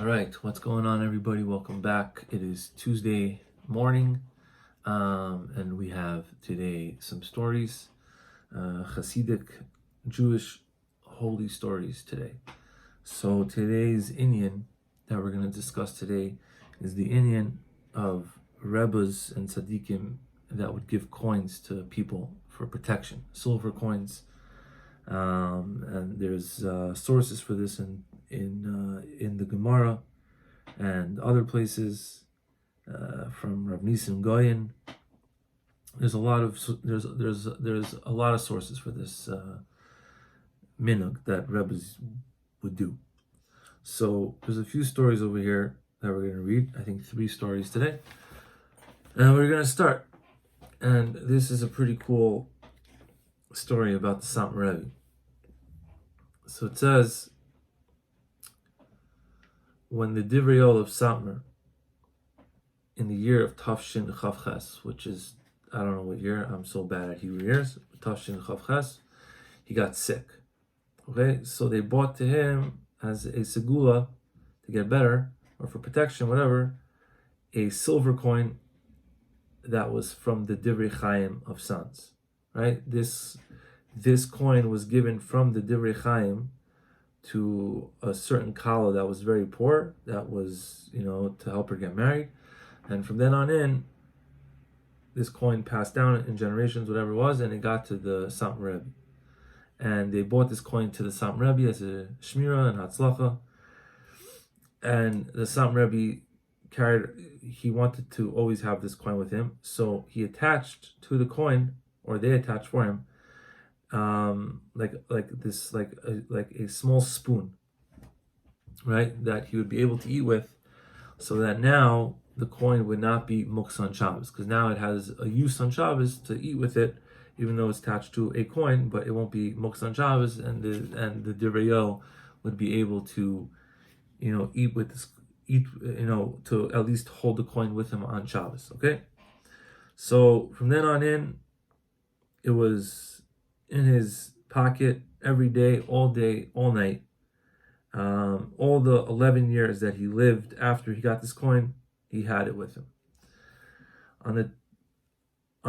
All right, what's going on, everybody? Welcome back. It is Tuesday morning, and we have today some stories, Hasidic Jewish holy stories today. So today's Inyan that we're going to discuss today is the Inyan of Rebbes and Tzaddikim that would give coins to people for protection, silver coins. And there's sources for this in the Gemara and other places, from Rav Nisim Goyen. There's a lot of sources for this minhag that Rebbes would do. So there's a few stories over here that we're going to read. I think 3 stories today, and we're going to start. And this is a pretty cool story about the Satmar. So it says, when the Divrei of Satmar, in the year of Tafshin Chavches, which is, I don't know what year, I'm so bad at Hebrew years, Tafshin Chavches, he got sick. Okay, so they brought to him as a segulah to get better, or for protection, whatever, a silver coin that was from the Divrei Chaim of Sons. Right? This coin was given from the Divrei Chaim to a certain kala that was very poor, that was, to help her get married. And from then on in, this coin passed down in generations, whatever it was, and it got to the Satmar Rebbe. And they bought this coin to the Satmar Rebbe as a shmira and hatzlacha. And the Satmar Rebbe he wanted to always have this coin with him, so he attached to the coin, or they attached for him, like a small spoon, right, that he would be able to eat with, so that now the coin would not be muksa on Shabbos, because now it has a use on Shabbos to eat with it, even though it's attached to a coin, but it won't be muksa on Shabbos, and the Divrei would be able to, eat with this, to at least hold the coin with him on Shabbos. Okay, so from then on in, it was in his pocket every day, all night. All the 11 years that he lived after he got this coin, he had it with him. On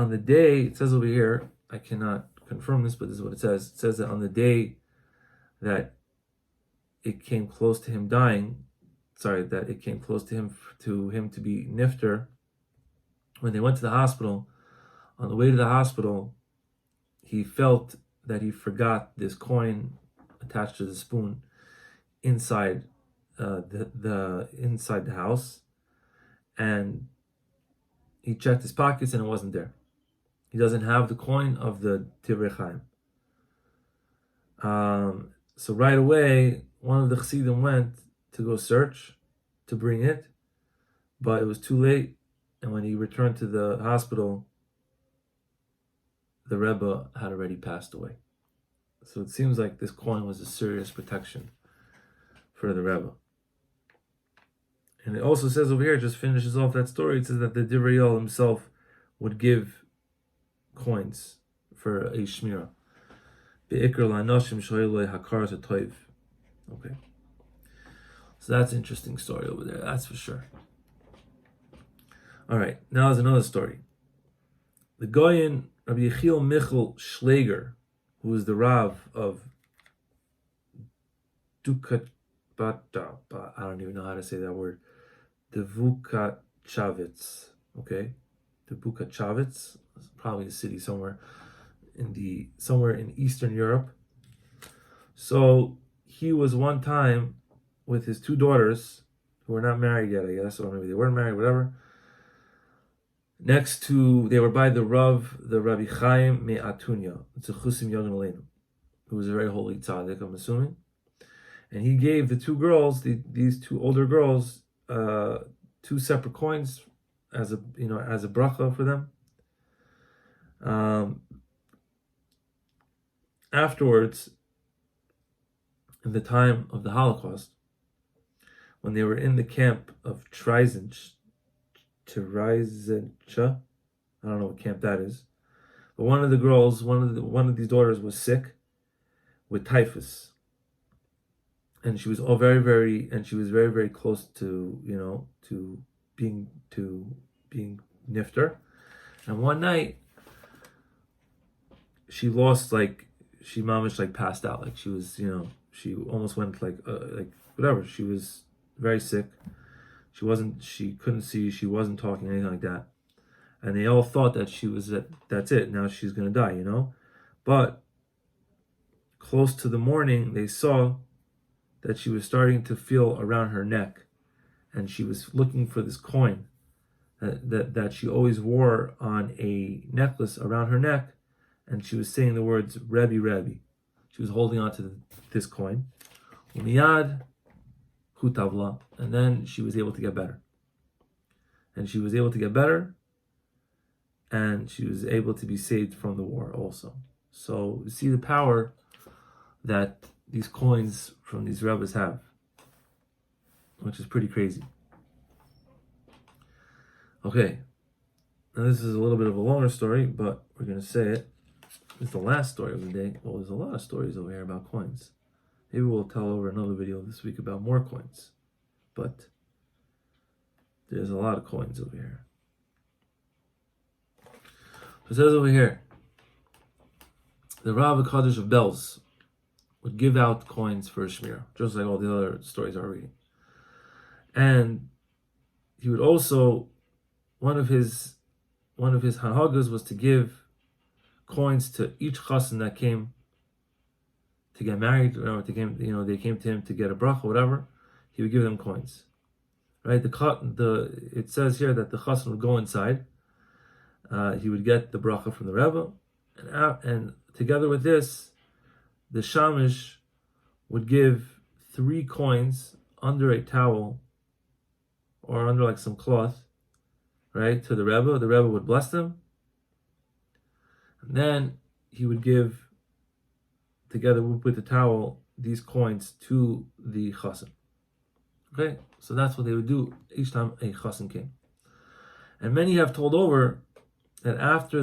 the day, it says over here, I cannot confirm this, but this is what it says. It says that on the day that it came close to him dying, that it came close to him to be nifter, when they went to the hospital, on the way to the hospital, he felt that he forgot this coin attached to the spoon inside inside the house, and he checked his pockets and it wasn't there. He doesn't have the coin of the Divrei Chaim. So right away, one of the Chassidim went to go search to bring it, but it was too late. And when he returned to the hospital, the Rebbe had already passed away. So it seems like this coin was a serious protection for the Rebbe. And it also says over here, it just finishes off that story, it says that the Divrei himself would give coins for a shmira. Okay. So that's an interesting story over there, that's for sure. All right, now there's another story. The Goyen, Rabbi Yechiel Michal Schleger, who was the Rav of Dukatbata, I don't even know how to say that word, Devukachavitz, okay? Devukachavitz, probably a city somewhere in Eastern Europe. So he was one time with his 2 daughters, who were not married yet, I guess, or maybe they weren't married, whatever. They were by the Rabbi Chaim Me'atunya. It's a Chusim Yogan Aleinu, who was a very holy tzaddik, I'm assuming. And he gave the 2 girls, these 2 older girls, 2 separate coins as a bracha for them. Afterwards, in the time of the Holocaust, when they were in the camp of Treizencha, I don't know what camp that is, but one of the girls, one of these daughters was sick with typhus. and she was all very, very, and she was very, very close to, being nifter. And one night, she lost, she mamish passed out, she was, she almost went whatever. She was very sick. She couldn't see, she wasn't talking, anything like that. And they all thought that that's it, now she's gonna die, But close to the morning, they saw that she was starting to feel around her neck, and she was looking for this coin that she always wore on a necklace around her neck, and she was saying the words Rebbe, Rebbe. She was holding on to this coin. Umiyad hutavla, and then she was able to get better. And she was able to get better, and she was able to be saved from the war also. So you see the power that these coins from these Rebbes have, which is pretty crazy. Okay, now this is a little bit of a longer story, but we're going to say it. It's the last story of the day. Well, there's a lot of stories over here about coins. Maybe we'll tell over another video this week about more coins. But there's a lot of coins over here. It says over here, the Rav HaKadosh of Belz would give out coins for a shmira, just like all the other stories are reading. And he would also, one of his hanhagas was to give coins to each chassan that came to get married, or they came to him to get a bracha, whatever. He would give them coins, right? It says here that the chassan would go inside. He would get the bracha from the Rebbe, and together with this, the shamish would give 3 coins under a towel or under some cloth, right, to the Rebbe. The Rebbe would bless them, and then he would give, together with the towel, these coins to the chassan. Okay, so that's what they would do each time a chassan came. And many have told over that after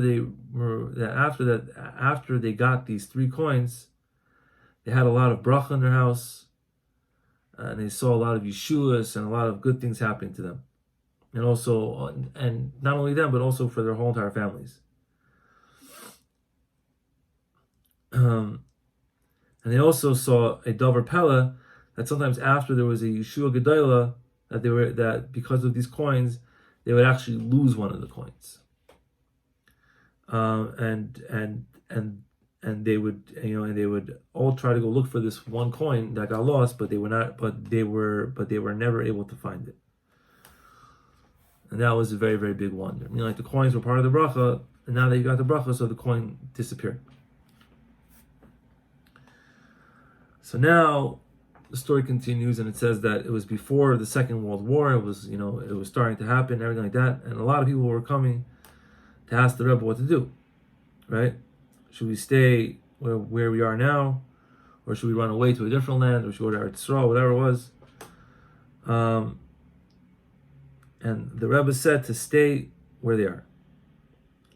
they got these 3 coins, they had a lot of bracha in their house, and they saw a lot of yeshuas and a lot of good things happening to them, and also, and not only them, but also for their whole entire families. And they also saw a davar pella, that sometimes after there was a Yeshua Gedola, that because of these coins, they would actually lose one of the coins. And they would all try to go look for this one coin that got lost, but they were never able to find it. And that was a very, very big wonder. The coins were part of the bracha, and now they got the bracha, so the coin disappeared. So now the story continues, and it says that it was before the Second World War. It was starting to happen, everything like that, and a lot of people were coming to ask the Rebbe what to do, right? Should we stay where we are now, or should we run away to a different land, or should we go to Eretz Yisrael, whatever it was? And the Rebbe said to stay where they are.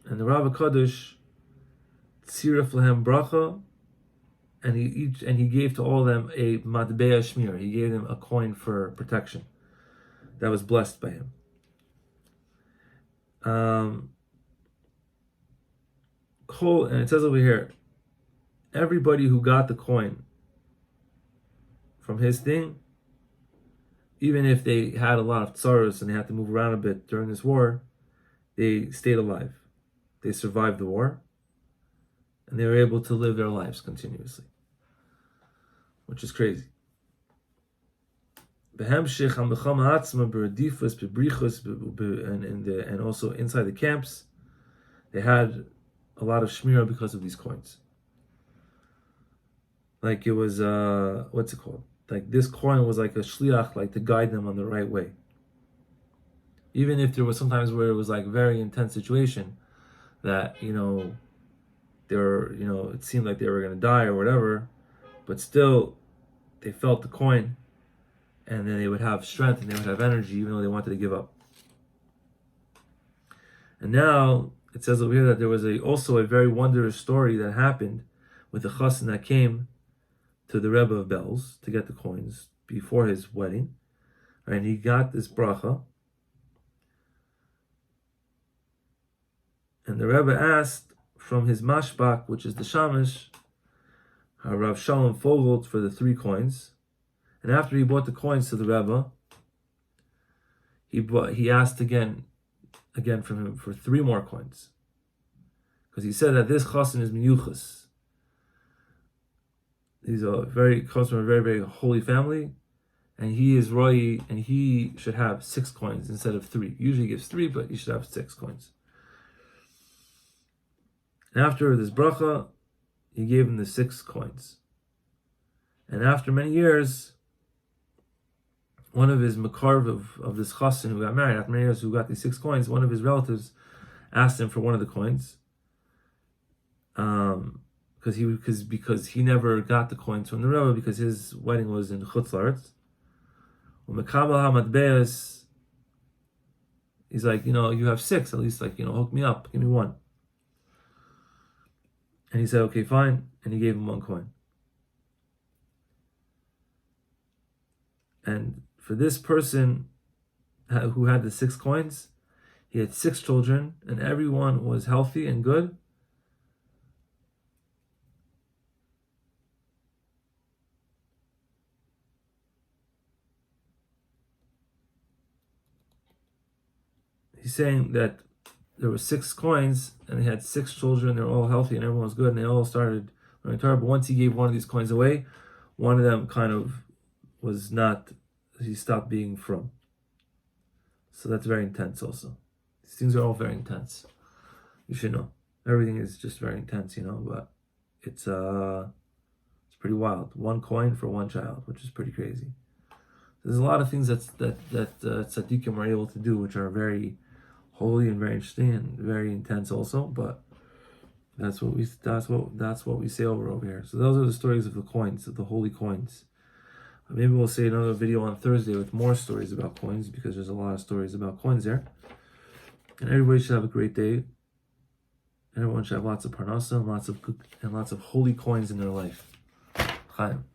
And the Rav HaKadosh tzirif lahem bracha, and he gave to all of them a matbeya shmir. He gave them a coin for protection that was blessed by him. And it says over here, everybody who got the coin from his thing, even if they had a lot of tsaros and they had to move around a bit during this war, they stayed alive. They survived the war, and they were able to live their lives continuously, which is crazy. And also inside the camps, they had a lot of shmira because of these coins. Like it was, what's it called? Like this coin was like a shliach, like to guide them on the right way. Even if there was sometimes where it was like very intense situation, that they were, it seemed like they were going to die or whatever, but still they felt the coin, and then they would have strength and they would have energy even though they wanted to give up. And now it says over here that there was also a very wondrous story that happened with a chassan that came to the Rebbe of Belz to get the coins before his wedding, and he got this bracha. And the Rebbe asked from his mashbach, which is the shamash, Rav Shalom Fogelt, for the 3 coins. And after he bought the coins to the Rebbe, he asked again from him for 3 more coins, because he said that this chassan is miyuchas. He's comes from a very, very holy family, and he is roi, and he should have 6 coins instead of 3. Usually he gives 3, but he should have 6 coins. And after this bracha, he gave him the 6 coins. And after many years, one of his makarv of this chassan who got married, after many years, who got these 6 coins, one of his relatives asked him for one of the coins, because he never got the coins from the Rebbe, because his wedding was in Chutz La'aretz. He's like, you have 6, at least, hook me up, give me 1. And he said, okay, fine, and he gave him 1 coin. And for this person who had the 6 coins, he had 6 children, and everyone was healthy and good. He's saying that there were 6 coins, and they had 6 children. They were all healthy, and everyone was good, and they all started learning Torah. But once he gave one of these coins away, one of them kind of was not. He stopped being from. So that's very intense. Also, these things are all very intense. You should know. Everything is just very intense, But it's pretty wild. 1 coin for 1 child, which is pretty crazy. There's a lot of things that Tzaddikim are able to do, which are very holy and very interesting and very intense also, but that's what we say over here. So those are the stories of the coins, of the holy coins. Maybe we'll say another video on Thursday with more stories about coins, because there's a lot of stories about coins there. And everybody should have a great day. Everyone should have lots of parnasa and lots of holy coins in their life. Chaim.